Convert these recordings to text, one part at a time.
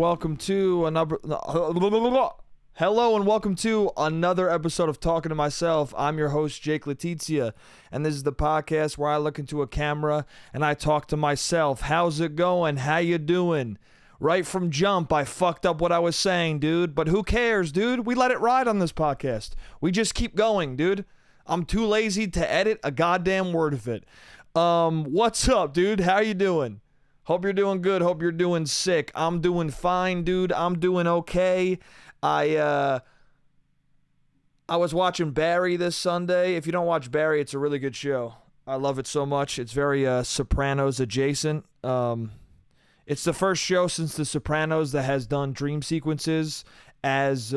welcome to another. Hello and welcome to another episode of Talking to Myself. I'm your host, Jake Letizia, and this is the podcast where I look into a camera and I talk to myself. How's it going? How you doing? Right from jump, I fucked up what I was saying, dude. But who cares, dude? We let it ride on this podcast. We just keep going, dude. I'm too lazy to edit a goddamn word of it. What's up, dude? How you doing? Hope you're doing good. Hope you're doing sick. I'm doing fine, dude. I'm doing okay. I was watching Barry this Sunday. If you don't watch Barry, it's a really good show. I love it so much. It's very Sopranos adjacent. It's the first show since The Sopranos that has done dream sequences as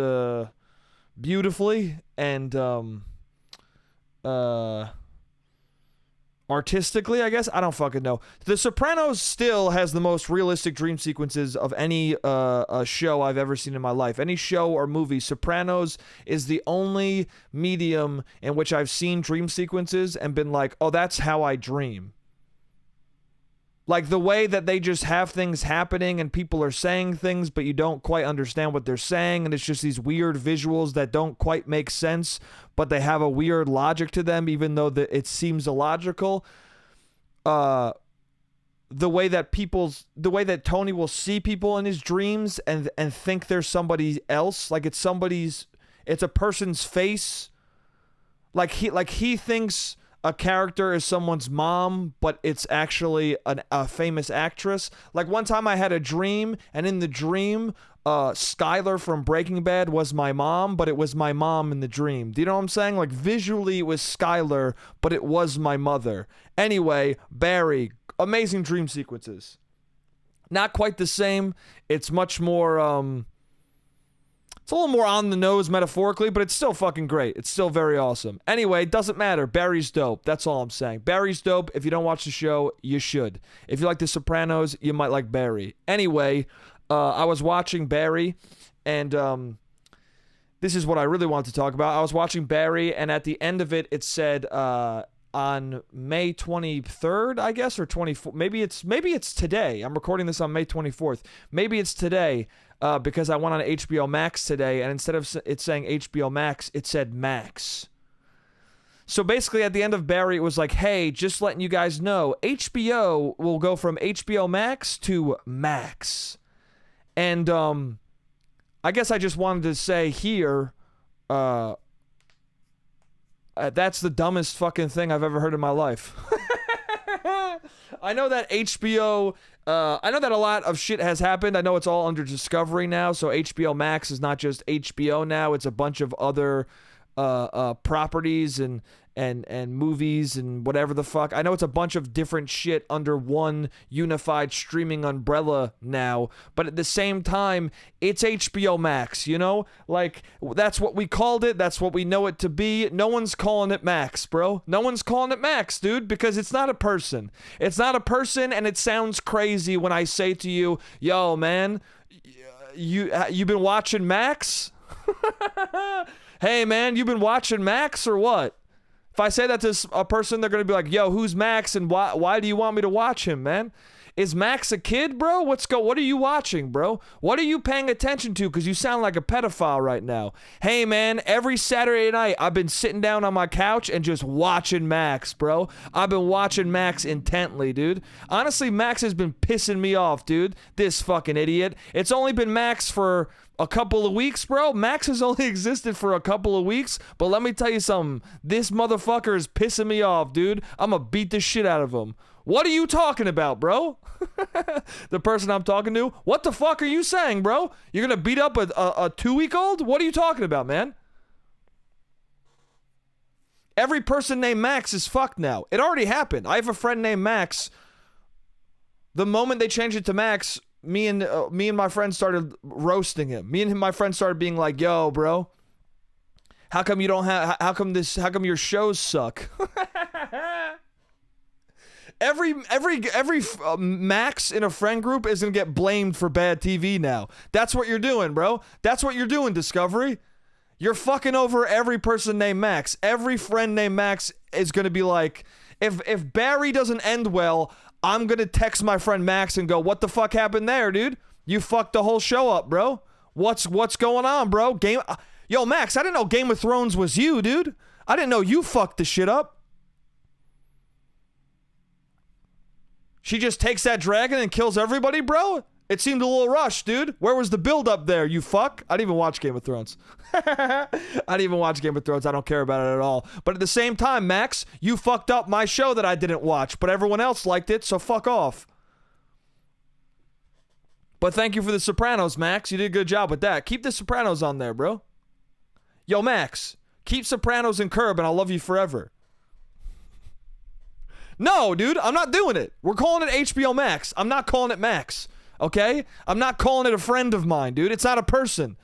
beautifully and artistically, I guess. I don't fucking know. The Sopranos still has the most realistic dream sequences of any show I've ever seen in my life. Any show or movie. Sopranos is the only medium in which I've seen dream sequences and been like, oh, that's how I dream. Like the way that they just have things happening and people are saying things, but you don't quite understand what they're saying. And it's just these weird visuals that don't quite make sense, but they have a weird logic to them, even though it seems illogical. The way that Tony will see people in his dreams and think there's somebody else, like it's a person's face. Like he thinks a character is someone's mom, but it's actually a famous actress. Like one time I had a dream, and in the dream, Skylar from Breaking Bad was my mom, but it was my mom in the dream. Do you know what I'm saying? Like visually it was Skylar, but it was my mother. Anyway, Barry, amazing dream sequences. Not quite the same. It's much more, it's a little more on the nose metaphorically, but it's still fucking great. It's still very awesome. Anyway, it doesn't matter. Barry's dope. That's all I'm saying. Barry's dope. If you don't watch the show, you should. If you like The Sopranos, you might like Barry. Anyway, I was watching Barry, and this is what I really want to talk about. I was watching Barry, and at the end of it, it said on May 23rd, I guess, or 24th. Maybe it's today. I'm recording this on May 24th. Maybe it's today. Because I went on HBOMAX today, and instead of it saying HBOMAX, it said Max. So basically, at the end of Barry, it was like, hey, just letting you guys know, HBO will go from HBOMAX to Max. And I guess I just wanted to say here, that's the dumbest fucking thing I've ever heard in my life. I know that HBO... I know that a lot of shit has happened. I know it's all under Discovery now, so HBO Max is not just HBO now. It's a bunch of other properties and movies and whatever the fuck. I know it's a bunch of different shit under one unified streaming umbrella now, but at the same time, it's HBO Max, you know? Like, that's what we called it. That's what we know it to be. No one's calling it Max, bro. No one's calling it Max, dude, because it's not a person. It's not a person, and it sounds crazy when I say to you, yo, man, you been watching Max? Hey, man, you been watching Max or what? If I say that to a person, they're going to be like, yo, who's Max and why do you want me to watch him, man? Is Max a kid, bro? What are you watching, bro? What are you paying attention to? Because you sound like a pedophile right now. Hey, man, every Saturday night, I've been sitting down on my couch and just watching Max, bro. I've been watching Max intently, dude. Honestly, Max has been pissing me off, dude. This fucking idiot. It's only been Max for a couple of weeks, bro. Max has only existed for a couple of weeks, but let me tell you something. This motherfucker is pissing me off, dude. I'm gonna beat the shit out of him. What are you talking about, bro? The person I'm talking to, what the fuck are you saying, bro? You're gonna beat up a 2-week-old? What are you talking about, man? Every person named Max is fucked now. It already happened. I have a friend named Max. The moment they changed it to Max, me and my friend started roasting him. Me and my friend started being like, yo, bro, how come your shows suck? Every Max in a friend group is gonna get blamed for bad TV now. That's what you're doing, bro. That's what you're doing, Discovery. You're fucking over every person named Max. Every friend named Max is gonna be like, if Barry doesn't end well, I'm gonna text my friend Max and go, what the fuck happened there, dude? You fucked the whole show up, bro. What's going on, bro? Yo, Max, I didn't know Game of Thrones was you, dude. I didn't know you fucked the shit up. She just takes that dragon and kills everybody, bro? It seemed a little rushed, dude. Where was the build up there, you fuck? I didn't even watch Game of Thrones. I didn't even watch Game of Thrones. I don't care about it at all. But at the same time, Max, you fucked up my show that I didn't watch, but everyone else liked it, so fuck off. But thank you for The Sopranos, Max. You did a good job with that. Keep The Sopranos on there, bro. Yo, Max, keep Sopranos and Curb, and I'll love you forever. No, dude, I'm not doing it. We're calling it HBO Max. I'm not calling it Max, okay? I'm not calling it a friend of mine, dude. It's not a person.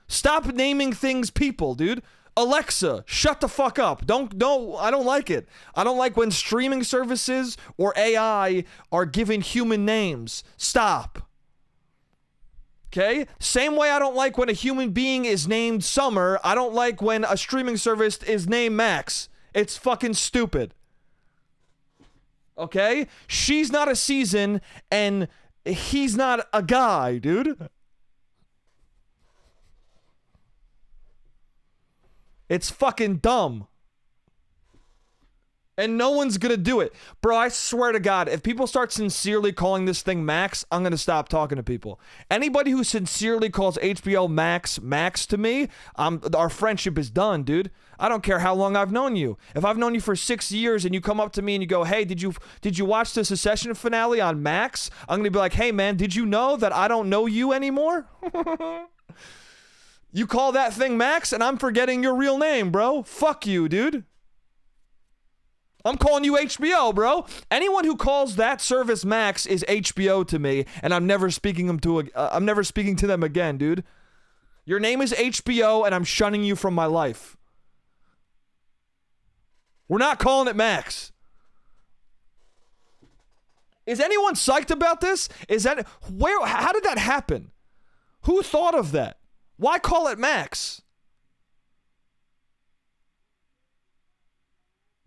Stop naming things people, dude. Alexa, shut the fuck up. I don't like it. I don't like when streaming services or AI are given human names. Stop. Okay? Same way I don't like when a human being is named Summer, I don't like when a streaming service is named Max. It's fucking stupid. Okay? She's not a season, and he's not a guy, dude. It's fucking dumb. And no one's gonna do it. Bro, I swear to God, if people start sincerely calling this thing Max, I'm gonna stop talking to people. Anybody who sincerely calls HBO Max to me, our friendship is done, dude. I don't care how long I've known you. If I've known you for 6 years and you come up to me and you go, hey, did you watch the Succession finale on Max? I'm gonna be like, hey man, did you know that I don't know you anymore? You call that thing Max and I'm forgetting your real name, bro. Fuck you, dude. I'm calling you HBO, bro. Anyone who calls that service Max is HBO to me, and I'm never speaking to them again, dude. Your name is HBO, and I'm shunning you from my life. We're not calling it Max. Is anyone psyched about this? How did that happen? Who thought of that? Why call it Max?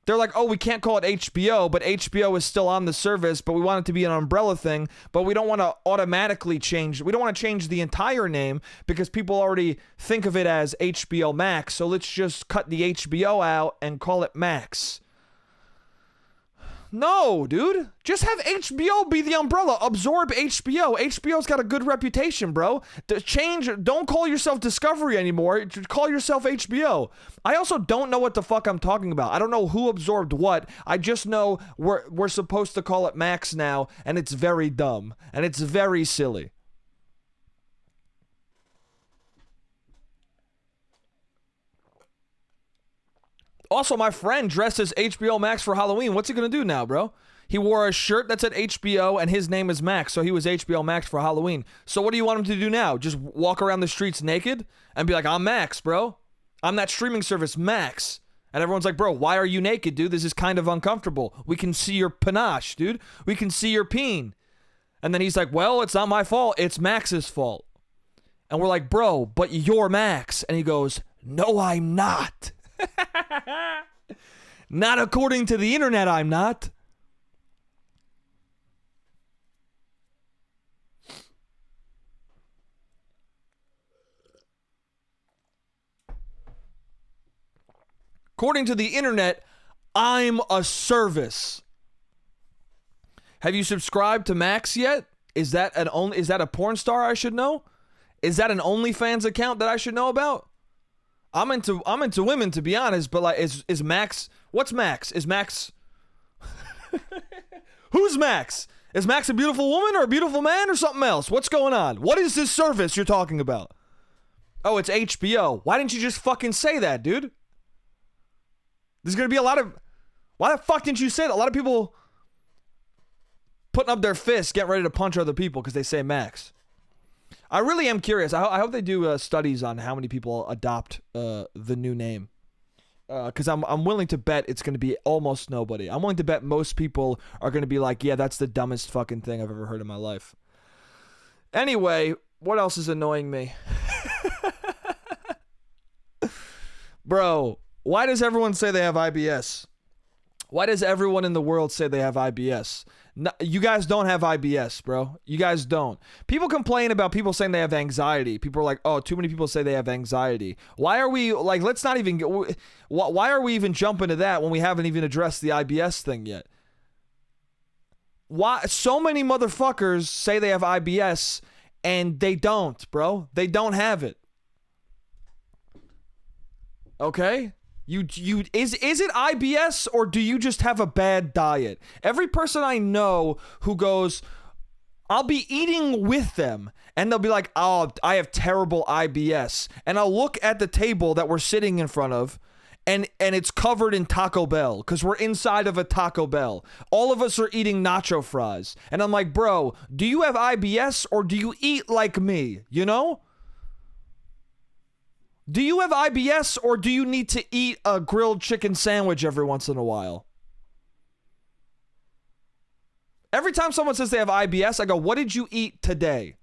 They're like, oh, we can't call it HBO, but HBO is still on the service, but we want it to be an umbrella thing, but we don't want to automatically change. We don't want to change the entire name because people already think of it as HBO Max, so let's just cut the HBO out and call it Max. No, dude. Just have HBO be the umbrella. Absorb HBO. HBO's got a good reputation, bro. Don't call yourself Discovery anymore. Call yourself HBO. I also don't know what the fuck I'm talking about. I don't know who absorbed what. I just know we're supposed to call it Max now, and it's very dumb. And it's very silly. Also, my friend dressed as HBO Max for Halloween. What's he gonna do now, bro? He wore a shirt that said HBO and his name is Max, so he was HBO Max for Halloween. So what do you want him to do now? Just walk around the streets naked and be like, I'm Max, bro. I'm that streaming service, Max. And everyone's like, bro, why are you naked, dude? This is kind of uncomfortable. We can see your panache, dude. We can see your peen. And then he's like, well, it's not my fault. It's Max's fault. And we're like, bro, but you're Max. And he goes, no, I'm not. Not according to the internet, I'm not. According to the internet, I'm a service. Have you subscribed to Max yet? Is that a porn star I should know? Is that an OnlyFans account that I should know about? I'm into women, to be honest, but like, is Max? What's Max? Is Max? Who's Max? Is Max a beautiful woman or a beautiful man or something else? What's going on? What is this service you're talking about? Oh, it's HBO. Why didn't you just fucking say that, dude? There's gonna be a lot of. Why the fuck didn't you say that? A lot of people putting up their fists, getting ready to punch other people because they say Max. I really am curious. I hope they do studies on how many people adopt the new name. Because I'm willing to bet it's going to be almost nobody. I'm willing to bet most people are going to be like, yeah, that's the dumbest fucking thing I've ever heard in my life. Anyway, what else is annoying me? Bro, why does everyone say they have IBS? Why does everyone in the world say they have IBS? No, you guys don't have IBS, bro. You guys don't. People complain about people saying they have anxiety. People are like, oh, too many people say they have anxiety. Why are we, like, let's not even, why are we even jumping to that when we haven't even addressed the IBS thing yet? Why? So many motherfuckers say they have IBS and they don't, bro. They don't have it. Okay? Is it IBS or do you just have a bad diet? Every person I know who goes, I'll be eating with them and they'll be like, oh, I have terrible IBS. And I'll look at the table that we're sitting in front of and it's covered in Taco Bell because we're inside of a Taco Bell. All of us are eating nacho fries. And I'm like, bro, do you have IBS or do you eat like me? You know? Do you have IBS or do you need to eat a grilled chicken sandwich every once in a while? Every time someone says they have IBS, I go, what did you eat today?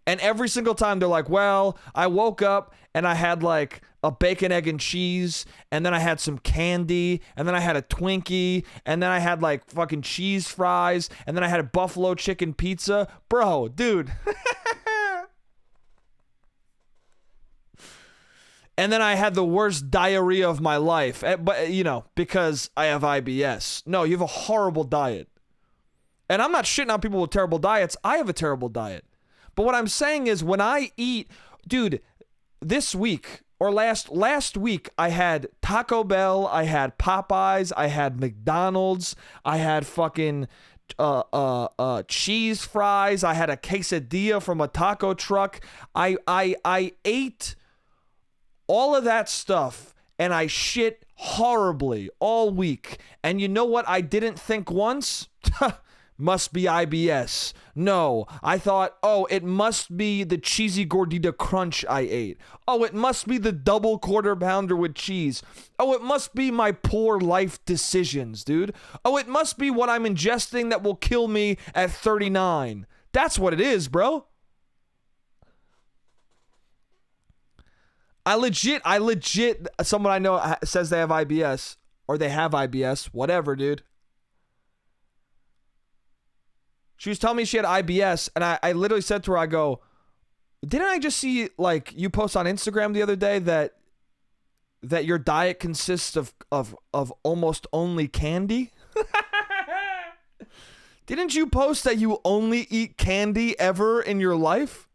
And every single time they're like, well, I woke up and I had like a bacon, egg, and cheese, and then I had some candy, and then I had a Twinkie, and then I had like fucking cheese fries, and then I had a buffalo chicken pizza. Bro, dude. And then I had the worst diarrhea of my life, but you know, because I have IBS. No, you have a horrible diet. And I'm not shitting on people with terrible diets. I have a terrible diet. But what I'm saying is when I eat, dude, this week or last week, I had Taco Bell, I had Popeyes, I had McDonald's, I had fucking cheese fries, I had a quesadilla from a taco truck. I ate all of that stuff, and I shit horribly all week. And you know what I didn't think once? Must be IBS. No, I thought, oh, it must be the cheesy gordita crunch I ate. Oh, it must be the double quarter pounder with cheese. Oh, it must be my poor life decisions, dude. Oh, it must be what I'm ingesting that will kill me at 39. That's what it is, bro. I legit, someone I know says they have IBS, or they have IBS, whatever, dude. She was telling me she had IBS, and I literally said to her, I go, didn't I just see, like, you post on Instagram the other day that your diet consists of almost only candy? Didn't you post that you only eat candy ever in your life?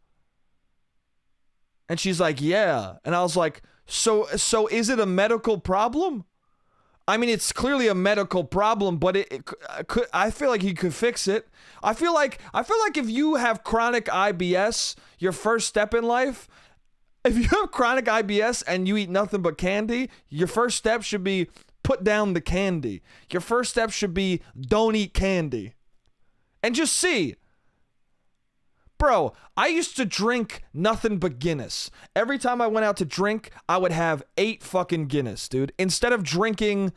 And she's like, yeah. And I was like, so is it a medical problem? I mean, it's clearly a medical problem, but I feel like he could fix it. I feel like if you have chronic IBS, your first step in life, if you have chronic IBS and you eat nothing but candy, your first step should be put down the candy. Your first step should be don't eat candy. And just see. Bro, I used to drink nothing but Guinness. Every time I went out to drink, I would have 8 fucking Guinness, dude. Instead of drinking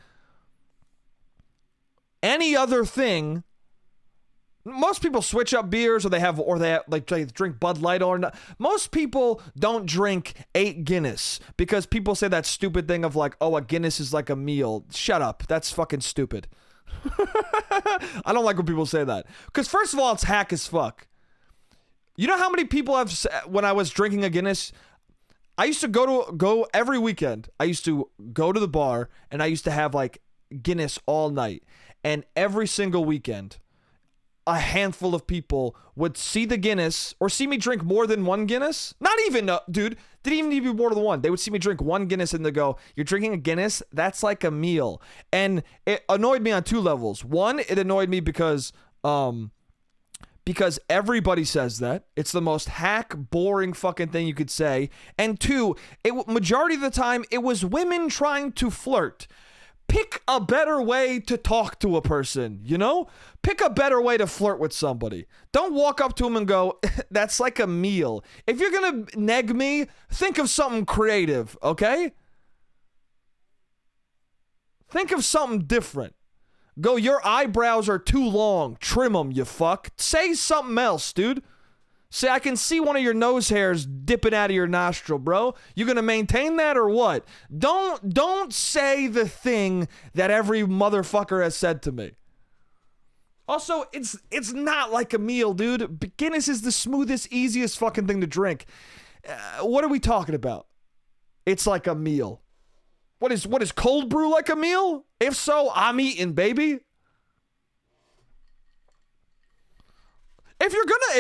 any other thing, most people switch up beers or they drink Bud Light or not. Most people don't drink 8 Guinness because people say that stupid thing of like, oh, a Guinness is like a meal. Shut up. That's fucking stupid. I don't like when people say that. Because first of all, it's hack as fuck. You know how many people have, when I was drinking a Guinness, I used to go every weekend. I used to go to the bar and I used to have like Guinness all night. And every single weekend, a handful of people would see the Guinness or see me drink more than one Guinness. Not even, dude, didn't even need to be more than one. They would see me drink one Guinness and they go, you're drinking a Guinness? That's like a meal. And it annoyed me on 2 levels. One, it annoyed me because everybody says that. It's the most hack, boring fucking thing you could say. And 2, majority of the time, it was women trying to flirt. Pick a better way to talk to a person, you know? Pick a better way to flirt with somebody. Don't walk up to them and go, that's like a meal. If you're gonna neg me, think of something creative, okay? Think of something different. Go, your eyebrows are too long. Trim them, you fuck. Say something else, dude. Say, I can see one of your nose hairs dipping out of your nostril, bro. You gonna maintain that or what? Don't say the thing that every motherfucker has said to me. Also, it's not like a meal, dude. Guinness is the smoothest, easiest fucking thing to drink. What are we talking about? It's like a meal. What is cold brew like a meal? If so, I'm eating, baby. If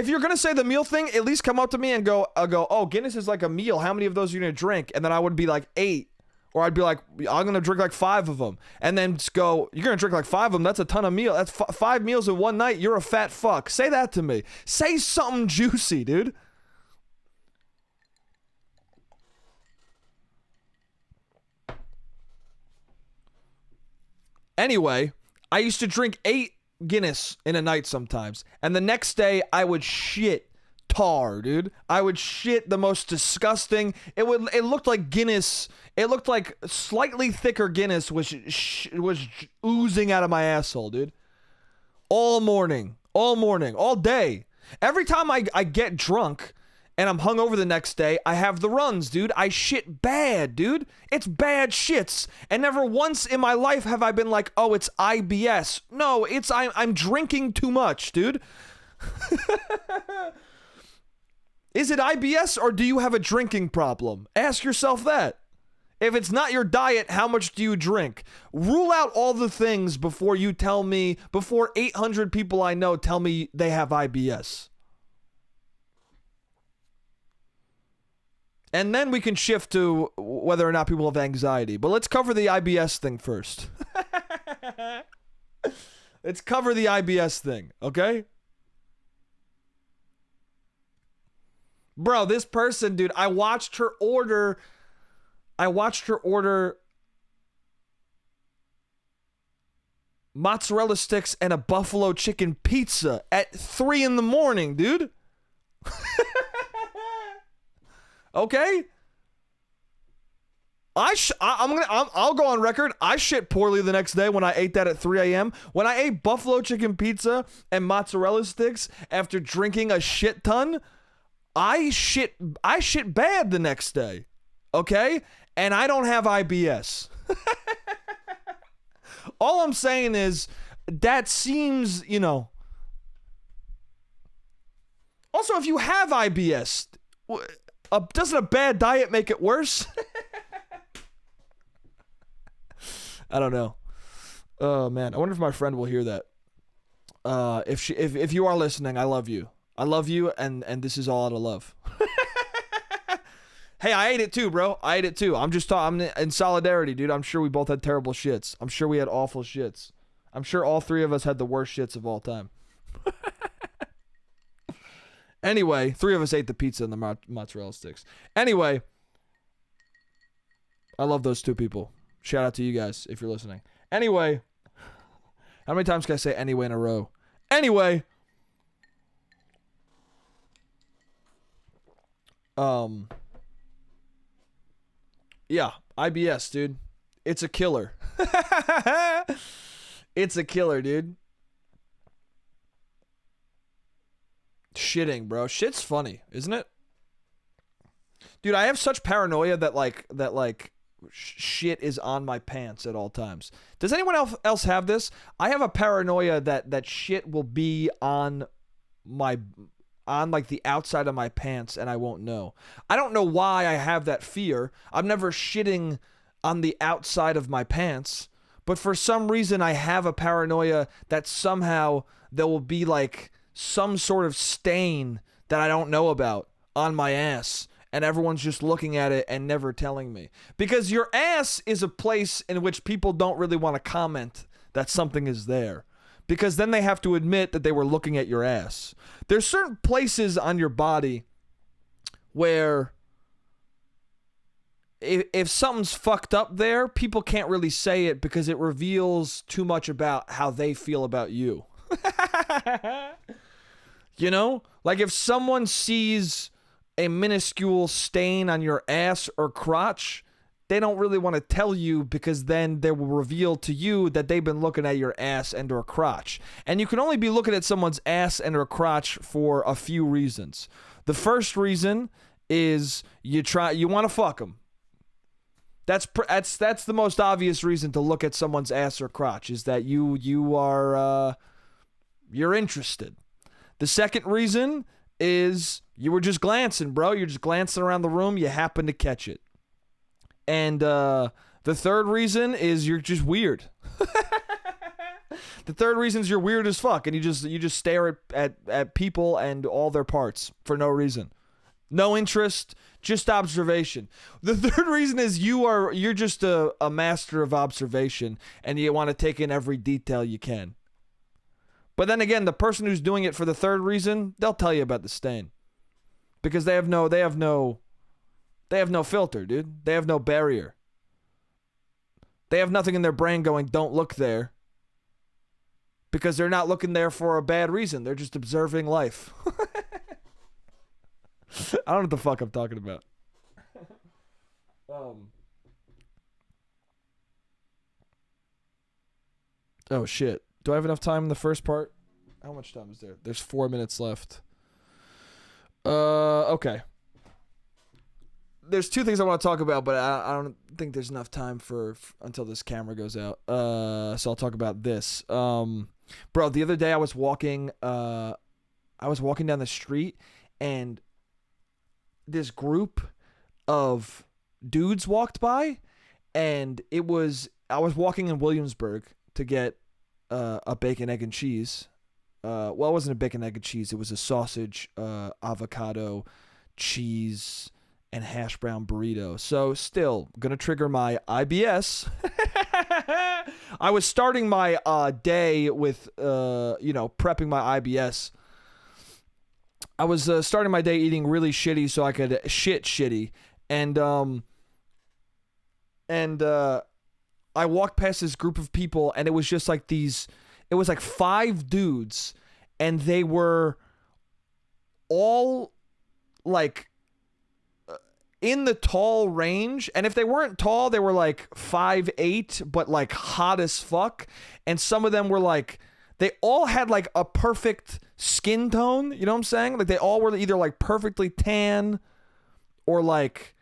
you're gonna say the meal thing, at least come up to me and go, oh, Guinness is like a meal. How many of those are you gonna drink? And then I would be like 8. Or I'd be like, I'm going to drink like 5 of them. And then just go, you're going to drink like 5 of them. That's a ton of meal. That's 5 meals in one night. You're a fat fuck. Say that to me. Say something juicy, dude. Anyway, I used to drink 8 Guinness in a night sometimes. And the next day, I would shit tar, dude. I would shit the most disgusting. It looked like Guinness. It looked like slightly thicker Guinness was oozing out of my asshole, dude. All morning, all day. Every time I get drunk and I'm hungover the next day, I have the runs, dude. I shit bad, dude. It's bad shits. And never once in my life have I been like, oh, it's IBS. No, I'm drinking too much, dude. Is it IBS or do you have a drinking problem? Ask yourself that. If it's not your diet, how much do you drink? Rule out all the things before 800 people I know tell me they have IBS. And then we can shift to whether or not people have anxiety. But let's cover the IBS thing first. Let's cover the IBS thing, okay? Bro, this person, dude, I watched her order mozzarella sticks and a buffalo chicken pizza at 3 a.m, dude. Okay? I'll go on record. I shit poorly the next day when I ate that at 3 a.m. When I ate buffalo chicken pizza and mozzarella sticks after drinking a shit ton, I shit bad the next day. Okay? And I don't have IBS. All I'm saying is that seems, Also, if you have IBS, doesn't a bad diet make it worse? I don't know. Oh man, I wonder if my friend will hear that. If you are listening, I love you. I love you, and this is all out of love. Hey, I ate it too, bro. I ate it too. I'm in solidarity, dude. I'm sure we both had terrible shits. I'm sure we had awful shits. I'm sure all 3 of us had the worst shits of all time. Anyway, 3 of us ate the pizza and the mozzarella sticks. Anyway, I love those 2 people. Shout out to you guys if you're listening. Anyway, how many times can I say anyway in a row? Anyway, yeah, IBS, dude. It's a killer. It's a killer, dude. Shitting, bro. Shit's funny, isn't it? Dude, I have such paranoia that shit is on my pants at all times. Does anyone else have this? I have a paranoia that shit will be on the outside of my pants and I won't know. I don't know why I have that fear. I'm never shitting on the outside of my pants, but for some reason I have a paranoia that somehow there will be like some sort of stain that I don't know about on my ass, and everyone's just looking at it and never telling me. Because your ass is a place in which people don't really want to comment that something is there, because then they have to admit that they were looking at your ass. There's certain places on your body where if something's fucked up there, people can't really say it because it reveals too much about how they feel about you. You know? Like if someone sees a minuscule stain on your ass or crotch, they don't really want to tell you because then they will reveal to you that they've been looking at your ass and or crotch. And you can only be looking at someone's ass and or crotch for a few reasons. The first reason is you want to fuck them. That's the most obvious reason to look at someone's ass or crotch, is that you are you're interested. The second reason is you were just glancing, bro. You're just glancing around the room. You happen to catch it. And the third reason is you're just weird. The third reason is you're weird as fuck, and you just stare at people and all their parts for no reason. No interest, just observation. The third reason is you're just a master of observation, and you want to take in every detail you can. But then again, the person who's doing it for the third reason, they'll tell you about the stain. Because they have no filter, dude. They have no barrier. They have nothing in their brain going, don't look there. Because they're not looking there for a bad reason. They're just observing life. I don't know what the fuck I'm talking about. Oh, shit. Do I have enough time in the first part? How much time is there? There's 4 minutes left. Okay. There's two things I want to talk about, but I don't think there's enough time until this camera goes out. So I'll talk about this. Bro, the other day I was walking down the street, and this group of dudes walked by, and I was walking in Williamsburg to get a bacon, egg, and cheese. Well, it wasn't a bacon, egg, and cheese. It was a sausage, avocado, cheese, and hash brown burrito. So still gonna trigger my IBS. I was starting my day with prepping my IBS. I was starting my day eating really shitty so I could shit shitty, and I walked past this group of people, and it was just like it was like 5 dudes, and they were all like in the tall range, and if they weren't tall, they were like 5'8", but like hot as fuck, and some of them were like, they all had like a perfect skin tone, you know what I'm saying? Like they all were either like perfectly tan or like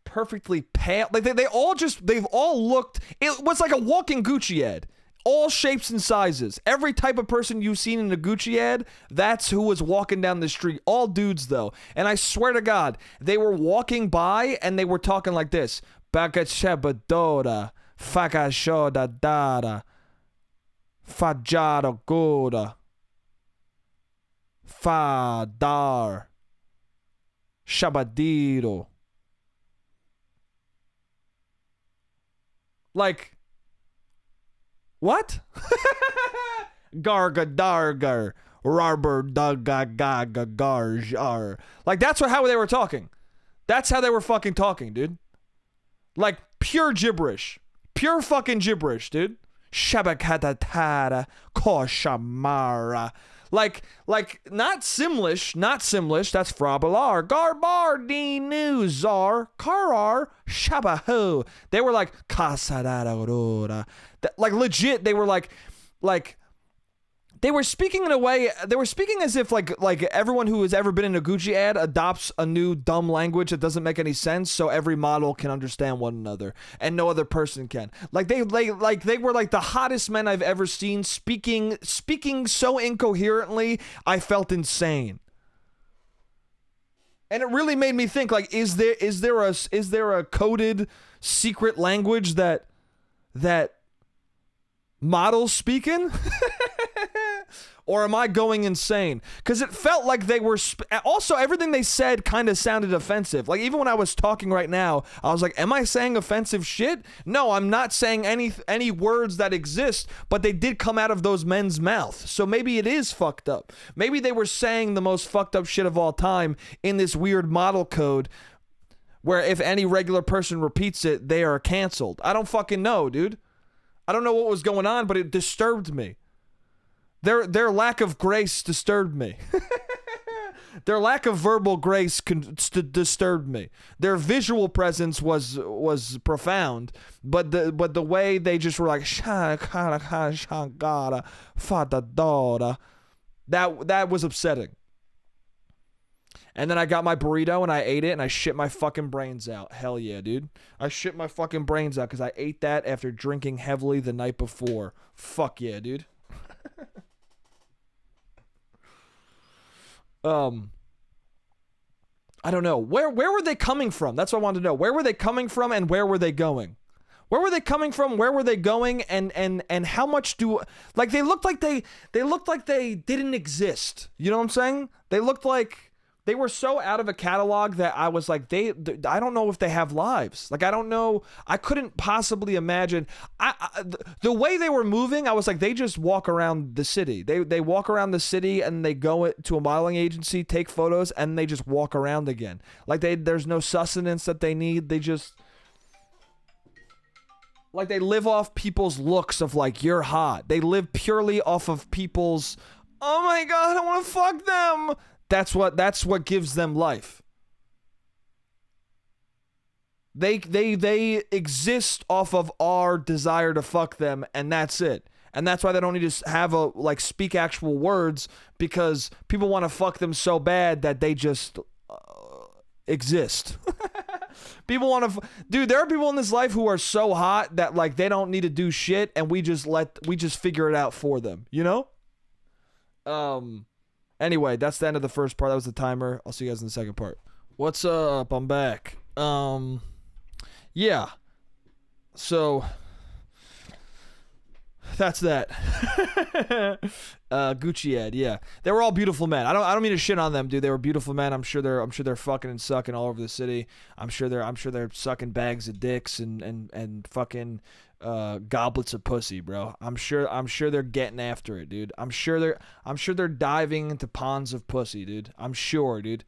perfectly pale. Like they've all looked, it was like a walking Gucci ad. All shapes and sizes. Every type of person you've seen in a Gucci ad, that's who was walking down the street. All dudes, though. And I swear to God, they were walking by and they were talking like this. Bakachebadora, fakashoda dada, fajada goda, fadar, shabadiro. Like, what? Garga dargar, rarber dugga gaga garjar. Like how they were talking. That's how they were fucking talking, dude. Like pure gibberish. Pure fucking gibberish, dude. Shabakatatara koshamara. Like not Simlish, that's Frabalar. Garbar di nuzar karar shabahu. They were like kasadara. Like legit, they were like they were speaking in a way, they were speaking as if like everyone who has ever been in a Gucci ad adopts a new dumb language that doesn't make any sense, so every model can understand one another and no other person can. Like they were like the hottest men I've ever seen, speaking so incoherently I felt insane. And it really made me think, like, is there a coded secret language that models speak in? Or am I going insane? Because it felt like they were also everything they said kind of sounded offensive. Like even when I was talking right now, I was like, am I saying offensive shit? No, I'm not saying any words that exist, but they did come out of those men's mouth. So maybe it is fucked up. Maybe they were saying the most fucked up shit of all time in this weird model code where if any regular person repeats it, they are canceled. I don't fucking know, dude. I don't know what was going on, but it disturbed me. Their lack of grace disturbed me. Their lack of verbal grace disturbed me. Their visual presence was profound, but the way they just were like that was upsetting. And then I got my burrito and I ate it and I shit my fucking brains out. Hell yeah, dude. I shit my fucking brains out because I ate that after drinking heavily the night before. Fuck yeah, dude. I don't know. Where were they coming from? That's what I wanted to know. Where were they coming from and where were they going? Where were they coming from? Where were they going? And how much do like they looked like they didn't exist. You know what I'm saying? They looked like they were so out of a catalog that I was like I don't know if they have lives. Like I don't know. I couldn't possibly imagine. The way they were moving, I was like they just walk around the city. They walk around the city and they go to a modeling agency, take photos, and they just walk around again. Like there's no sustenance that they need. They just like they live off people's looks of like you're hot. They live purely off of people's oh my god, I want to fuck them. That's what gives them life. They exist off of our desire to fuck them, and that's it. And that's why they don't need to have a like speak actual words, because people want to fuck them so bad that they just exist. People want to dude, there are people in this life who are so hot that like they don't need to do shit, and we just figure it out for them, you know? Anyway, that's the end of the first part. That was the timer. I'll see you guys in the second part. What's up? I'm back. Yeah. So that's that. Gucci Ed, yeah. They were all beautiful men. I don't mean to shit on them, dude. They were beautiful men. I'm sure they're fucking and sucking all over the city. I'm sure they're sucking bags of dicks and fucking goblets of pussy, bro. I'm sure they're getting after it, dude. I'm sure they're diving into ponds of pussy, dude. I'm sure, dude.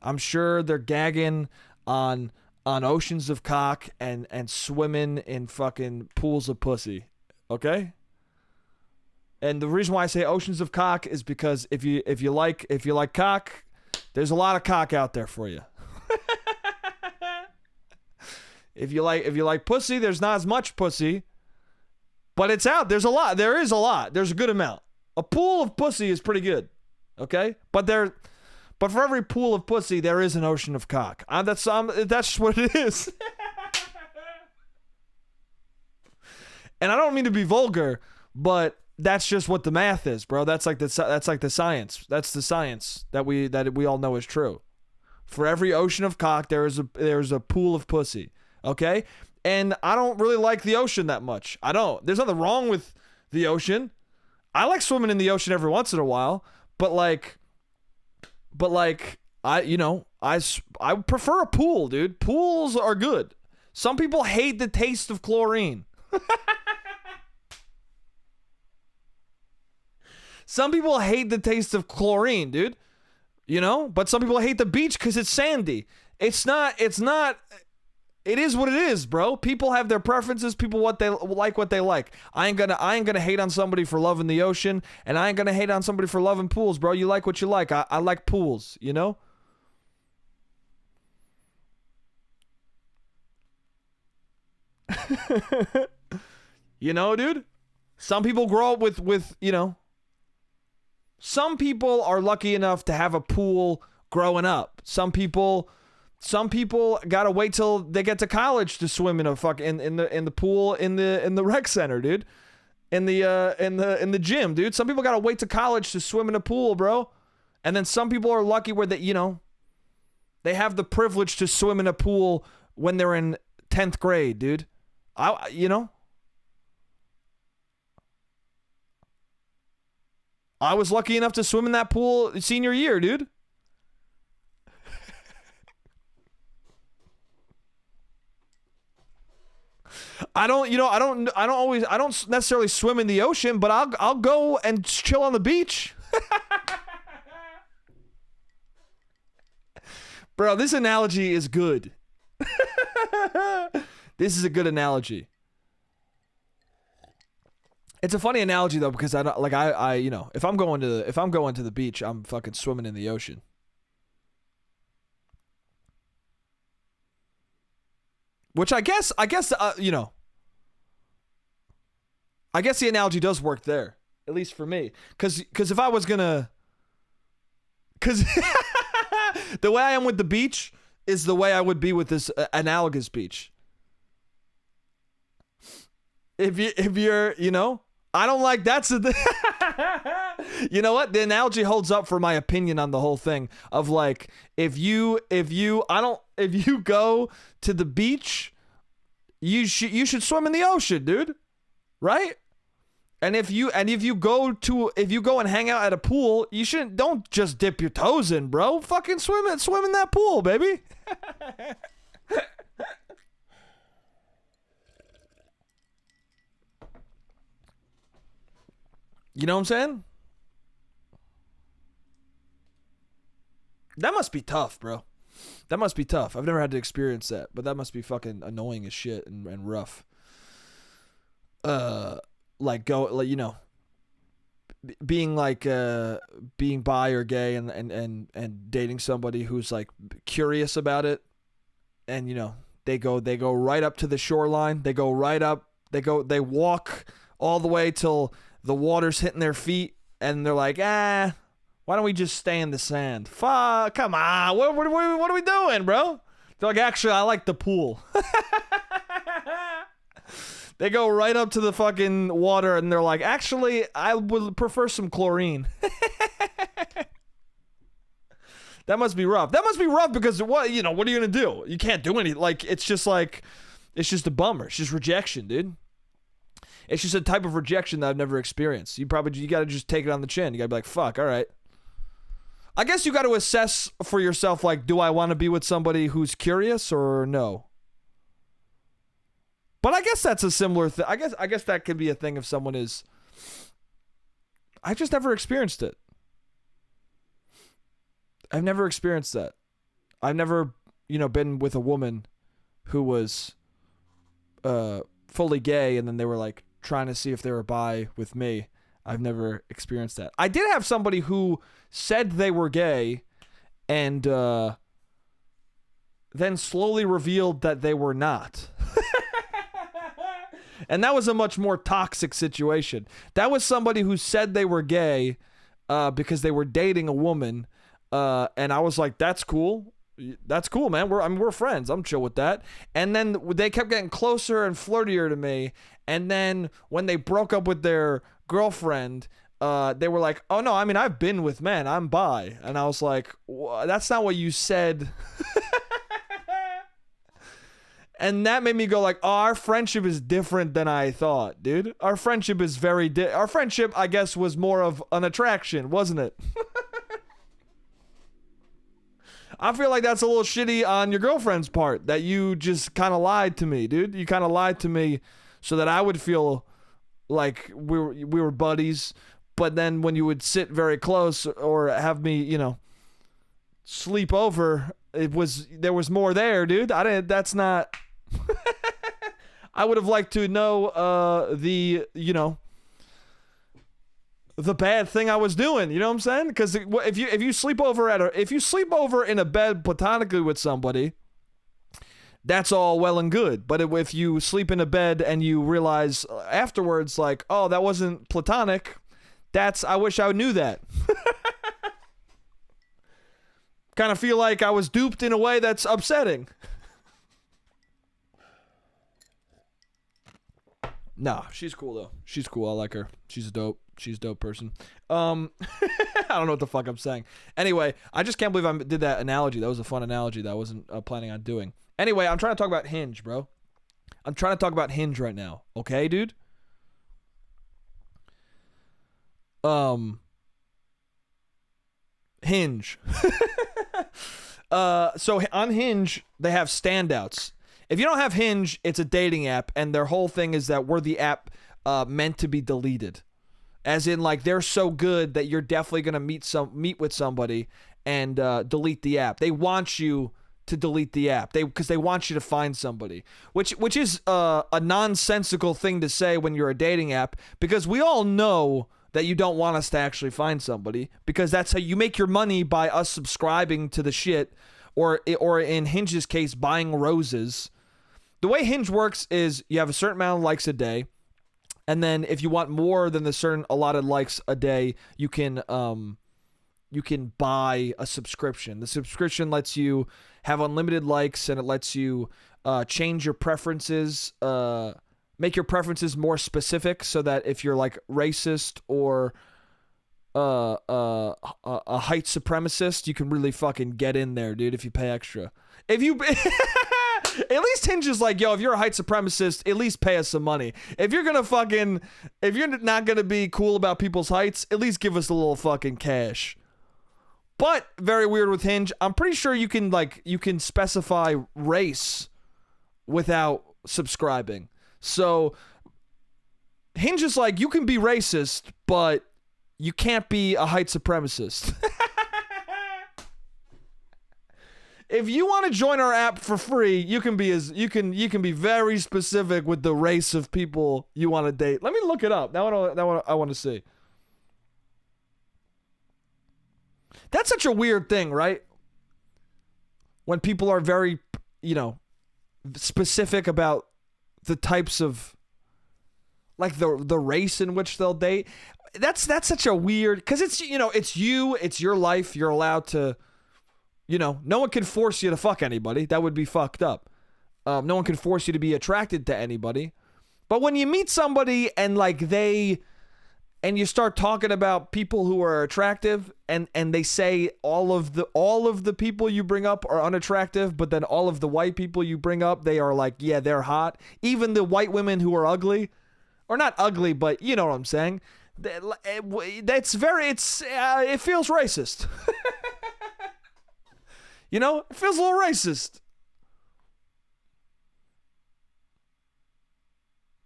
I'm sure they're gagging on oceans of cock and swimming in fucking pools of pussy. Okay? And the reason why I say oceans of cock is because if you like cock, there's a lot of cock out there for you. If you like pussy, there's not as much pussy, but it's out. There's a lot. There is a lot. There's a good amount. A pool of pussy is pretty good. Okay? But for every pool of pussy, there is an ocean of cock. That's just what it is. And I don't mean to be vulgar, but that's just what the math is, bro. That's like the science. That's the science that we all know is true. For every ocean of cock, there's a pool of pussy. Okay? And I don't really like the ocean that much. I don't. There's nothing wrong with the ocean. I like swimming in the ocean every once in a while, but I prefer a pool, dude. Pools are good. Some people hate the taste of chlorine. Some people hate the taste of chlorine, dude. You know? But some people hate the beach because it's sandy. It is what it is, bro. People have their preferences. People what they like. I ain't gonna hate on somebody for loving the ocean, and I ain't gonna hate on somebody for loving pools, bro. You like what you like. I like pools, you know? You know, dude? Some people grow up with, you know, some people are lucky enough to have a pool growing up. Some people gotta wait till they get to college to swim in a in the pool in the rec center, dude. In the gym, dude. Some people gotta wait to college to swim in a pool, bro. And then some people are lucky where they have the privilege to swim in a pool when they're in 10th grade, dude. I was lucky enough to swim in that pool senior year, dude. I don't necessarily swim in the ocean, but I'll go and chill on the beach. Bro, this analogy is good. This is a good analogy. It's a funny analogy though, because I don't like I if I'm going to the beach, I'm fucking swimming in the ocean. Which I guess I guess the analogy does work there, at least for me, because if I was gonna, because The way I am with the beach is the way I would be with this analogous beach. If you're, I don't like that's the you know what? The analogy holds up for my opinion on the whole thing of like if you go to the beach, you should swim in the ocean, dude. Right? And if you go and hang out at a pool, don't just dip your toes in, bro. Fucking swim in that pool, baby. You know what I'm saying? That must be tough, bro. That must be tough. I've never had to experience that, but that must be fucking annoying as shit and rough. Being bi or gay and dating somebody who's like curious about it, and they go right up to the shoreline. They go right up. They walk all the way till the water's hitting their feet, and they're like, why don't we just stay in the sand? Fuck, come on, what are we doing, bro? They're like, actually, I like the pool. They go right up to the fucking water, and they're like, actually, I would prefer some chlorine. That must be rough. That must be rough because what are you gonna do? You can't do anything. Like, it's just a bummer. It's just rejection, dude. It's just a type of rejection that I've never experienced. You got to just take it on the chin. You got to be like, fuck, all right. I guess you got to assess for yourself, like, do I want to be with somebody who's curious or no? But I guess that's a similar thing. I guess that could be a thing if someone is. I just never experienced it. I've never experienced that. I've never, been with a woman who was fully gay, and then they were like trying to see if they were bi with me. I've never experienced that. I did have somebody who said they were gay and then slowly revealed that they were not. And that was a much more toxic situation. That was somebody who said they were gay because they were dating a woman, and I was like, that's cool. That's cool, man. We're friends. I'm chill with that. And then they kept getting closer and flirtier to me. And then when they broke up with their girlfriend, they were like, "Oh no, I mean I've been with men. I'm bi." And I was like, "That's not what you said." And that made me go like, "Oh, our friendship is different than I thought, dude. Our friendship is our friendship, I guess, was more of an attraction, wasn't it?" I feel like that's a little shitty on your girlfriend's part that you just kind of lied to me, dude. You kind of lied to me so that I would feel like we were buddies. But then when you would sit very close or have me, sleep over, there was more there, dude. That's not. I would have liked to know the bad thing I was doing, you know what I'm saying? Because if you sleep over in a bed platonically with somebody, that's all well and good. But if you sleep in a bed and you realize afterwards, like, oh, that wasn't platonic, I wish I knew that. Kind of feel like I was duped in a way that's upsetting. Nah, she's cool though. She's cool. I like her. She's a dope person. I don't know what the fuck I'm saying. Anyway, I just can't believe I did that analogy. That was a fun analogy that I wasn't planning on doing. Anyway, I'm trying to talk about Hinge, bro. I'm trying to talk about Hinge right now. Okay, dude? Hinge. So on Hinge, they have standouts. If you don't have Hinge, it's a dating app, and their whole thing is that we're the app meant to be deleted. As in, like, they're so good that you're definitely gonna meet with somebody and delete the app. They want you to delete the app because they want you to find somebody, which is a nonsensical thing to say when you're a dating app, because we all know that you don't want us to actually find somebody, because that's how you make your money, by us subscribing to the shit, or in Hinge's case, buying roses. The way Hinge works is you have a certain amount of likes a day, and then if you want more than the certain allotted likes a day, you can buy a subscription. The subscription lets you have unlimited likes, and it lets you change your preferences, make your preferences more specific, so that if you're like racist or a height supremacist, you can really fucking get in there, dude, if you pay extra. If you at least Hinge is like, yo, if you're a height supremacist, at least pay us some money. If you're not gonna be cool about people's heights, at least give us a little fucking cash. But very weird with Hinge. I'm pretty sure you can specify race without subscribing. So Hinge is like, you can be racist, but you can't be a height supremacist. If you want to join our app for free, you can be very specific with the race of people you want to date. Let me look it up. Now I want to see. That's such a weird thing, right? When people are very, specific about the types of, like, the race in which they'll date. That's such a weird, because it's your life. You're allowed to, no one can force you to fuck anybody. That would be fucked up. No one can force you to be attracted to anybody. But when you meet somebody and you start talking about people who are attractive, and they say all of the people you bring up are unattractive, but then all of the white people you bring up, they are like, yeah, they're hot. Even the white women who are ugly, or not ugly, but you know what I'm saying. It feels racist. It feels a little racist.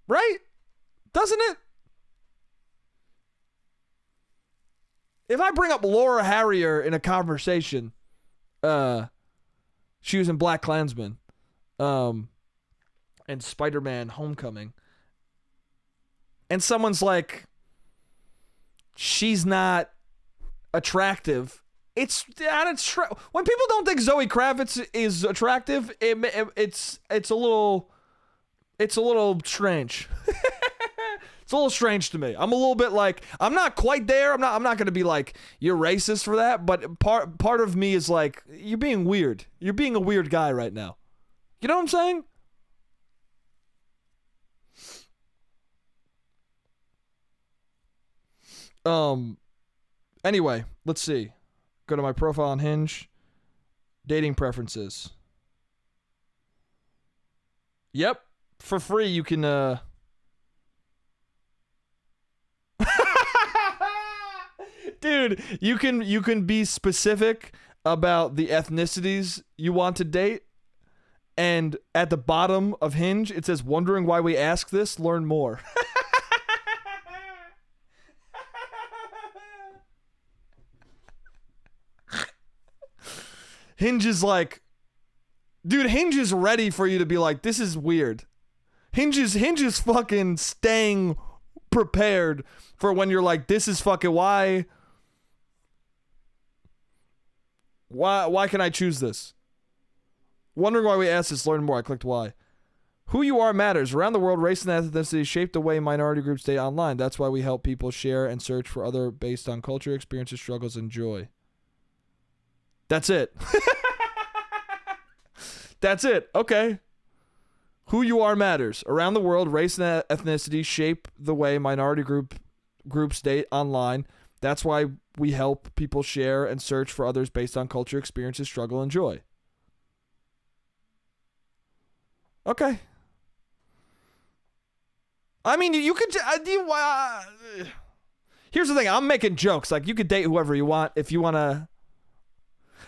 Right? Doesn't it? If I bring up Laura Harrier in a conversation, she was in BlacKkKlansman, and Spider-Man Homecoming, and someone's like, she's not attractive. When people don't think Zoe Kravitz is attractive, it's a little strange. It's a little strange to me. I'm a little bit like, I'm not quite there. I'm not going to be like, you're racist for that. But part of me is like, you're being weird. You're being a weird guy right now. You know what I'm saying? Anyway, let's see. Go to my profile on Hinge. Dating preferences. Yep. For free, you can, Dude, you can be specific about the ethnicities you want to date, and at the bottom of Hinge it says, wondering why we ask this? Learn more. Hinge is like, dude, Hinge is ready for you to be like, this is weird. Hinge is fucking staying prepared for when you're like, this is fucking why can I choose this? Wondering why we asked this, learn more. I clicked why. Who you are matters. Around the world, race and ethnicity shape the way minority groups date online. That's why we help people share and search for other based on culture, experiences, struggles, and joy. That's it. That's it. Okay. Who you are matters. Around the world, race and ethnicity shape the way minority groups date online. That's why we help people share and search for others based on culture, experiences, struggle, and joy. Okay. I mean, you could... here's the thing. I'm making jokes. Like, you could date whoever you want if you want to...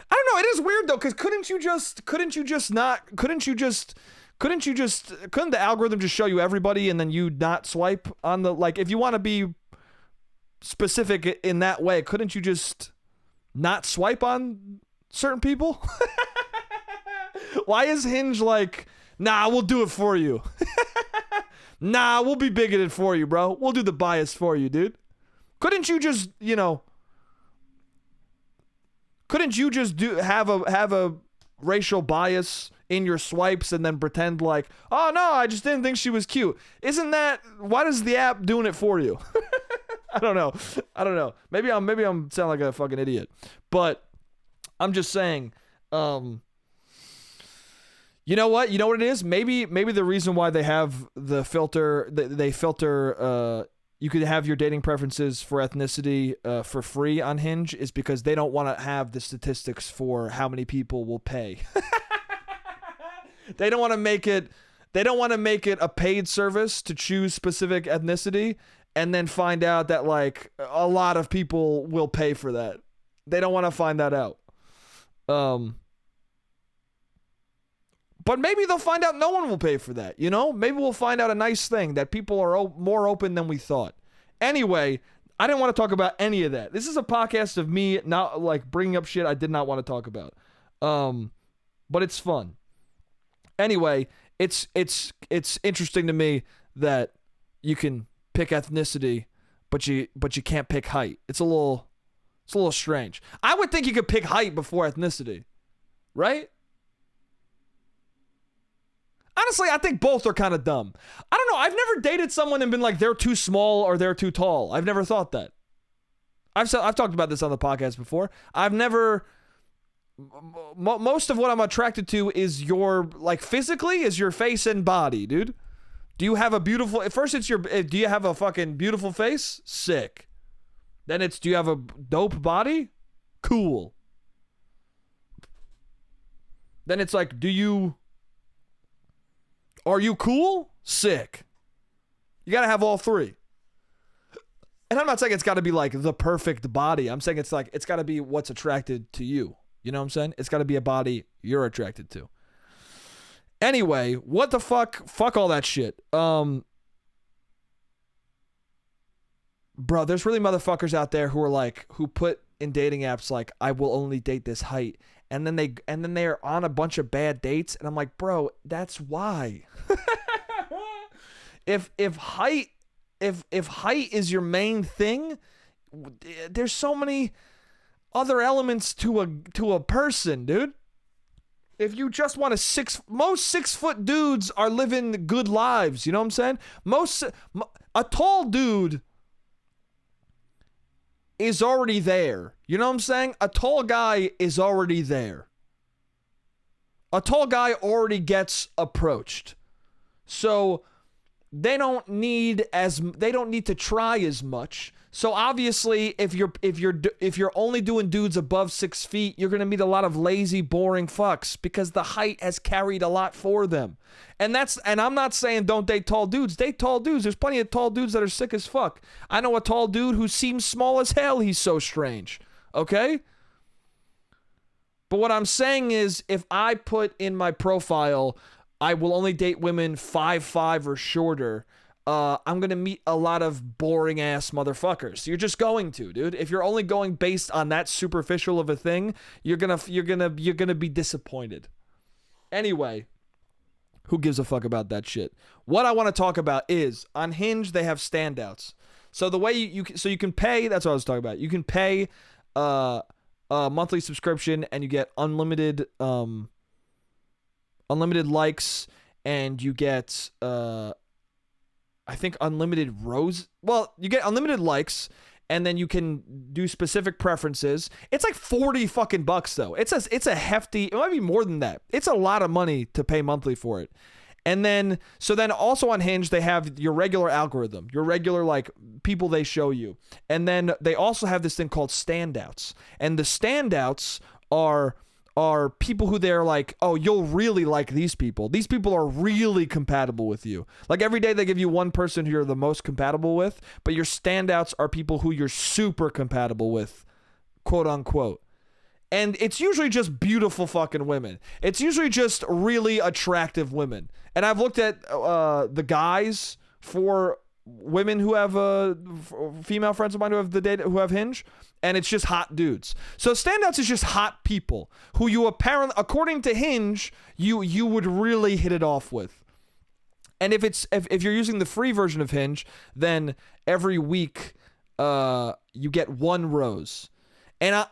I don't know. It is weird, though, because couldn't the algorithm just show you everybody and then you not swipe on the... Like, if you want to be specific in that way, couldn't you just not swipe on certain people? Why is Hinge like, nah, we'll do it for you? Nah, we'll be bigoted for you, bro. We'll do the bias for you, dude. Couldn't you just, have a racial bias in your swipes and then pretend like, oh no, I just didn't think she was cute? Why is the app doing it for you? I don't know. Maybe I'm sound like a fucking idiot, but I'm just saying. You know what? You know what it is? Maybe the reason why they have the filter, they filter. You could have your dating preferences for ethnicity for free on Hinge is because they don't want to have the statistics for how many people will pay. They don't want to make it. They don't want to make it a paid service to choose specific ethnicity and then find out that like a lot of people will pay for that. They don't want to find that out. But maybe they'll find out no one will pay for that, you know? Maybe we'll find out a nice thing that people are more open than we thought. Anyway, I didn't want to talk about any of that. This is a podcast of me not like bringing up shit I did not want to talk about. But it's fun. Anyway, it's interesting to me that you can pick ethnicity, but you can't pick height. It's a little strange. I would think you could pick height before ethnicity, right? Honestly, I think both are kind of dumb. I don't know. I've never dated someone and been like, they're too small or they're too tall. I've never thought that. I've talked about this on the podcast before. I've never... Most of what I'm attracted to is your, like, physically is your face and body, dude. Do you have a beautiful... At first, it's your... Do you have a fucking beautiful face? Sick. Then it's, do you have a dope body? Cool. Then it's like, are you cool? Sick. You gotta have all three. And I'm not saying it's gotta be like the perfect body. I'm saying it's like, it's gotta be what's attracted to you. You know what I'm saying? It's gotta be a body you're attracted to. Anyway, what the fuck? Fuck all that shit. Bro, there's really motherfuckers out there who are like, who put in dating apps like, I will only date this height. And then they're on a bunch of bad dates, and I'm like, bro, that's why. if height is your main thing, there's so many other elements to a person, dude. If you just want most 6-foot dudes are living good lives, you know what I'm saying? A tall dude is already there. You know what I'm saying? A tall guy is already there. A tall guy already gets approached. So they don't need to try as much. So obviously, if you're only doing dudes above 6 feet, you're gonna meet a lot of lazy, boring fucks because the height has carried a lot for them. And I'm not saying don't date tall dudes. Date tall dudes. There's plenty of tall dudes that are sick as fuck. I know a tall dude who seems small as hell. He's so strange. Okay? But what I'm saying is, if I put in my profile, I will only date women 5'5" or shorter, I'm going to meet a lot of boring ass motherfuckers. You're just going to, dude. If you're only going based on that superficial of a thing, you're going to be disappointed. Anyway, who gives a fuck about that shit? What I want to talk about is on Hinge they have standouts. So the way you can pay, that's what I was talking about. You can pay a monthly subscription and you get unlimited likes, and you get I think unlimited rows. Well, you get unlimited likes, and then you can do specific preferences. It's like $40 fucking bucks though. It's a hefty. It might be more than that. It's a lot of money to pay monthly for it. And then also on Hinge they have your regular algorithm, your regular like people they show you, and then they also have this thing called standouts. And the standouts are people who they're like, oh, you'll really like these people. These people are really compatible with you. Like every day they give you one person who you're the most compatible with, but your standouts are people who you're super compatible with, quote unquote. And it's usually just beautiful fucking women. It's usually just really attractive women. And I've looked at the guys for women who have female friends of mine who have Hinge, and it's just hot dudes. So standouts is just hot people who you apparently, according to Hinge, you would really hit it off with. And if you're using the free version of Hinge, then every week you get one rose. So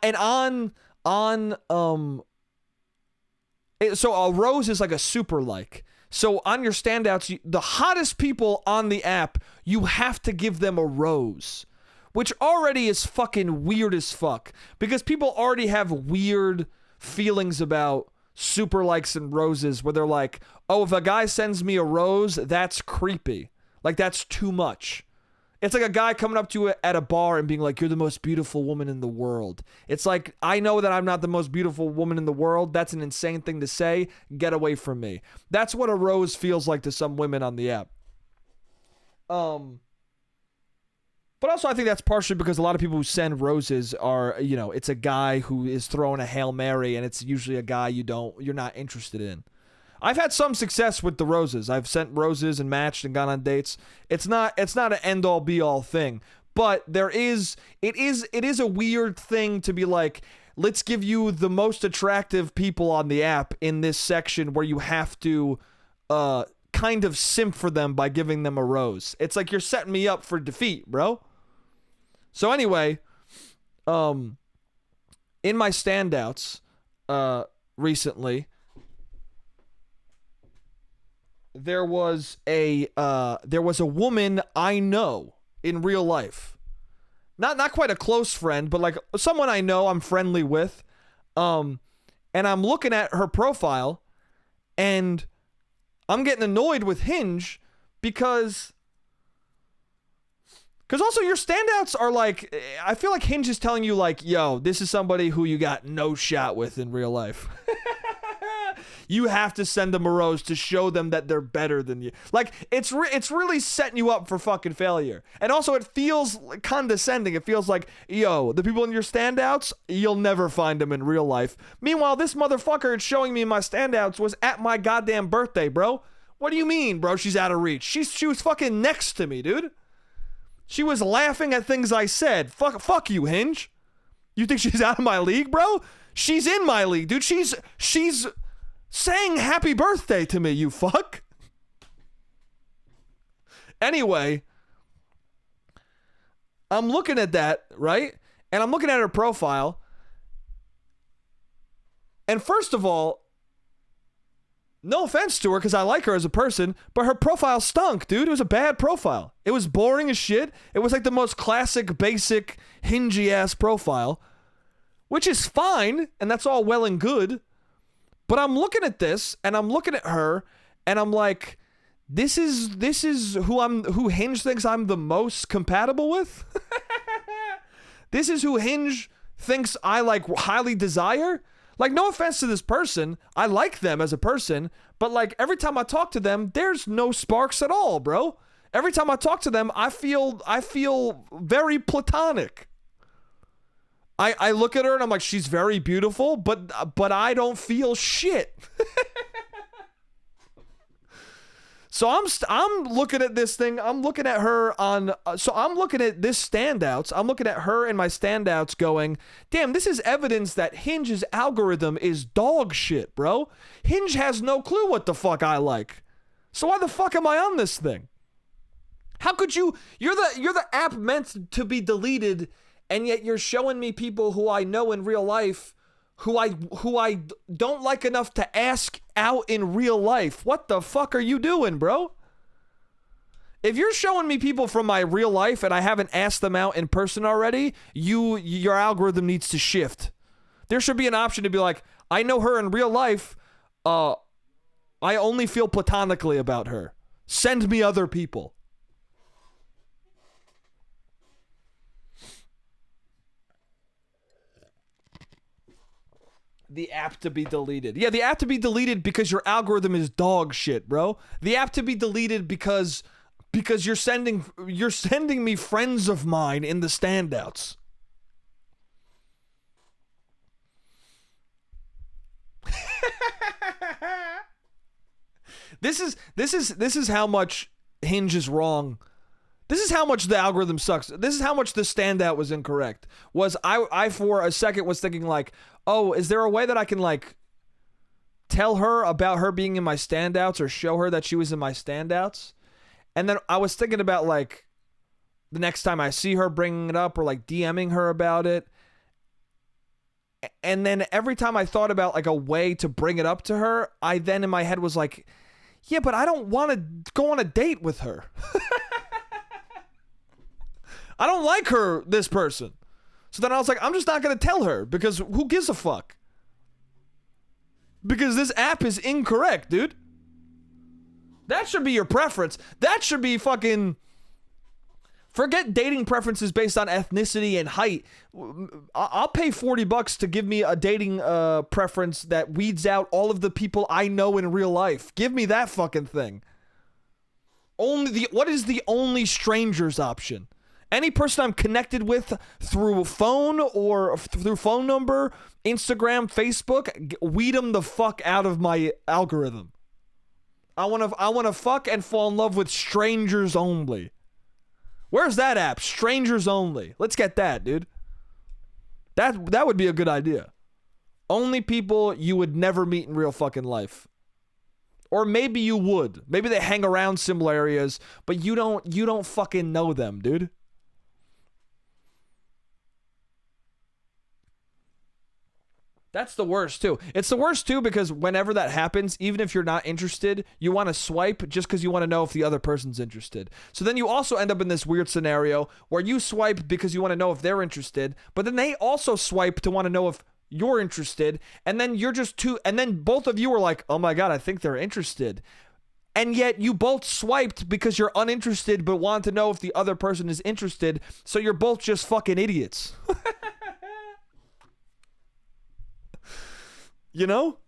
a rose is like a super like. So on your standouts, the hottest people on the app, you have to give them a rose. which already is fucking weird as fuck because people already have weird feelings about super likes and roses where they're like, oh, if a guy sends me a rose, that's creepy. Like, that's too much. It's like a guy coming up to you at a bar and being like, you're the most beautiful woman in the world. It's like, I know that I'm not the most beautiful woman in the world. That's an insane thing to say. Get away from me. That's what a rose feels like to some women on the app. But also I think that's partially because a lot of people who send roses are, you know, it's a guy who is throwing a Hail Mary and it's usually a guy you're not interested in. I've had some success with the roses. I've sent roses and matched and gone on dates. It's not an end all be all thing, but it is a weird thing to be like, let's give you the most attractive people on the app in this section where you have to kind of simp for them by giving them a rose. It's like you're setting me up for defeat, bro. So anyway, in my standouts recently, there was a woman I know in real life. Not quite a close friend, but like someone I know I'm friendly with. And I'm looking at her profile and I'm getting annoyed with Hinge because also your standouts are like, I feel like Hinge is telling you like, yo, this is somebody who you got no shot with in real life. You have to send them a rose to show them that they're better than you. Like, it's really setting you up for fucking failure. And also, it feels condescending. It feels like, yo, the people in your standouts, you'll never find them in real life. Meanwhile, this motherfucker showing me my standouts was at my goddamn birthday, bro. What do you mean, bro? She's out of reach. She was fucking next to me, dude. She was laughing at things I said. Fuck you, Hinge. You think she's out of my league, bro? She's in my league, dude. She's saying happy birthday to me, you fuck. Anyway, I'm looking at that, right? And I'm looking at her profile. And first of all, no offense to her because I like her as a person, but her profile stunk, dude. It was a bad profile. It was boring as shit. It was like the most classic, basic, hingy ass profile, which is fine, and that's all well and good. But I'm looking at this, and I'm looking at her, and I'm like, this is who Hinge thinks I'm the most compatible with? This is who Hinge thinks I like highly desire? Like, no offense to this person, I like them as a person, but like every time I talk to them, there's no sparks at all, bro. Every time I talk to them, I feel very platonic. I look at her and I'm like, she's very beautiful, but I don't feel shit. So I'm looking at this thing. I'm looking at her on. So I'm looking at this standouts. I'm looking at her and my standouts, going, damn, this is evidence that Hinge's algorithm is dog shit, bro. Hinge has no clue what the fuck I like. So why the fuck am I on this thing? How could you? You're the app meant to be deleted. And yet you're showing me people who I know in real life who I don't like enough to ask out in real life. What the fuck are you doing, bro? If you're showing me people from my real life and I haven't asked them out in person already, your algorithm needs to shift. There should be an option to be like, I know her in real life. I only feel platonically about her. Send me other people. The app to be deleted. Yeah, the app to be deleted because your algorithm is dog shit, bro. The app to be deleted because you're sending me friends of mine in the standouts. This is how much Hinge is wrong. This is how much the algorithm sucks. This is how much the standout was incorrect. Was I for a second was thinking like, oh, is there a way that I can like tell her about her being in my standouts or show her that she was in my standouts? And then I was thinking about like the next time I see her bringing it up or like DMing her about it. And then every time I thought about like a way to bring it up to her, I then in my head was like, yeah, but I don't want to go on a date with her. I don't like this person. So then I was like, I'm just not going to tell her because who gives a fuck? Because this app is incorrect, dude. That should be your preference. That should be fucking... Forget dating preferences based on ethnicity and height. I'll pay $40 to give me a dating preference that weeds out all of the people I know in real life. Give me that fucking thing. What is the only strangers option? Any person I'm connected with through phone or through phone number, Instagram, Facebook, weed them the fuck out of my algorithm. I want to fuck and fall in love with strangers only. Where's that app? Strangers only. Let's get that, dude. That would be a good idea. Only people you would never meet in real fucking life. Or maybe you would. Maybe they hang around similar areas, but you don't fucking know them, dude. That's the worst, too. It's the worst, too, because whenever that happens, even if you're not interested, you want to swipe just because you want to know if the other person's interested. So then you also end up in this weird scenario where you swipe because you want to know if they're interested, but then they also swipe to want to know if you're interested, and then and then both of you are like, oh my God, I think they're interested. And yet you both swiped because you're uninterested but want to know if the other person is interested, so you're both just fucking idiots. You know?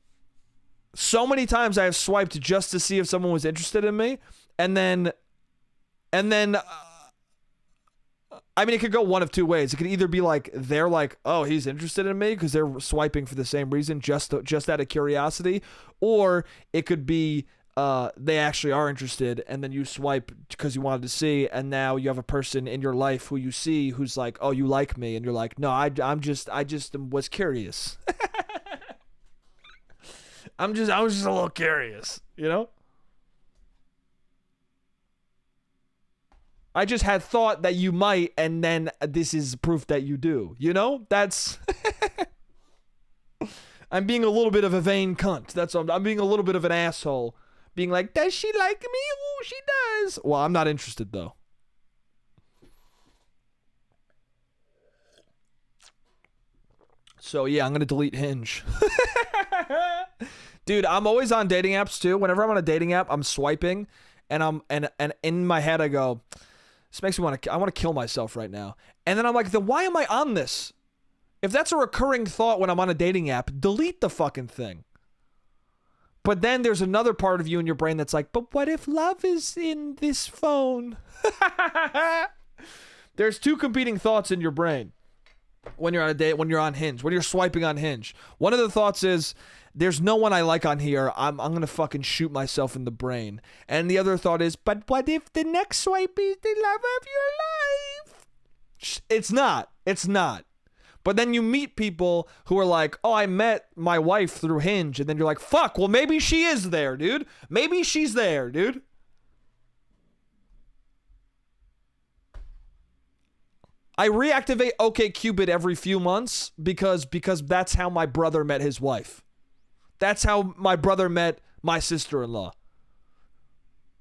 So many times I have swiped just to see if someone was interested in me. And then, I mean, it could go one of two ways. It could either be like, they're like, oh, he's interested in me because they're swiping for the same reason, just out of curiosity. Or it could be, they actually are interested, and then you swipe because you wanted to see, and now you have a person in your life who you see who's like, oh, you like me. And you're like, no, I just was curious. I was just a little curious, you know? I just had thought that you might, and then this is proof that you do, you know? That's... I'm being a little bit of a vain cunt. That's all. I'm being a little bit of an asshole. Being like, does she like me? Ooh, she does. Well, I'm not interested, though. So, yeah, I'm going to delete Hinge. Dude, I'm always on dating apps too. Whenever I'm on a dating app, I'm swiping, and in my head I go, this makes me want to kill myself right now. And then I'm like, then why am I on this? If that's a recurring thought when I'm on a dating app, delete the fucking thing. But then there's another part of you in your brain that's like, but what if love is in this phone? There's two competing thoughts in your brain when you're on a date, when you're on Hinge, when you're swiping on Hinge. One of the thoughts is, there's no one I like on here. I'm going to fucking shoot myself in the brain. And the other thought is, but what if the next swipe is the love of your life? It's not. It's not. But then you meet people who are like, oh, I met my wife through Hinge. And then you're like, fuck, well, maybe she is there, dude. Maybe she's there, dude. I reactivate OkCupid every few months because that's how my brother met his wife. That's how my brother met my sister-in-law.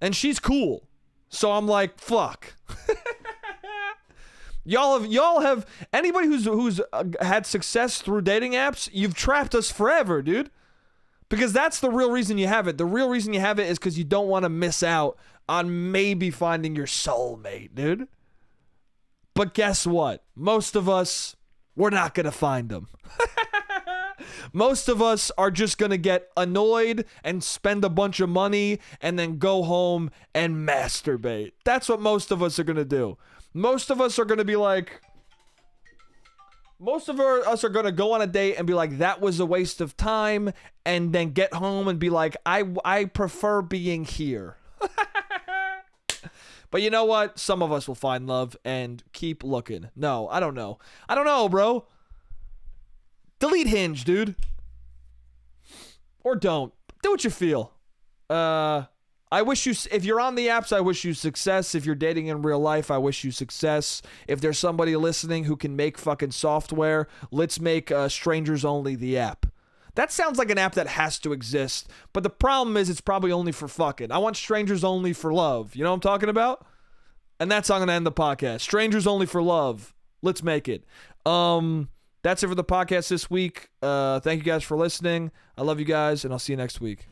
And she's cool. So I'm like, fuck. Y'all have anybody who's had success through dating apps, you've trapped us forever, dude. Because that's the real reason you have it. The real reason you have it is because you don't want to miss out on maybe finding your soulmate, dude. But guess what? Most of us, we're not going to find them. Most of us are just going to get annoyed and spend a bunch of money and then go home and masturbate. That's what most of us are going to do. Most of us are going to be like... Most of us are going to go on a date and be like, that was a waste of time, and then get home and be like, I prefer being here. But you know what? Some of us will find love and keep looking. No, I don't know. I don't know, bro. Delete Hinge, dude. Or don't. Do what you feel. I wish you, if you're on the apps, I wish you success. If you're dating in real life, I wish you success. If there's somebody listening who can make fucking software, let's make Strangers Only the app. That sounds like an app that has to exist, but the problem is it's probably only for fucking. I want Strangers Only for love. You know what I'm talking about? And that's how I'm going to end the podcast. Strangers only for love. Let's make it. That's it for the podcast this week. Thank you guys for listening. I love you guys, and I'll see you next week.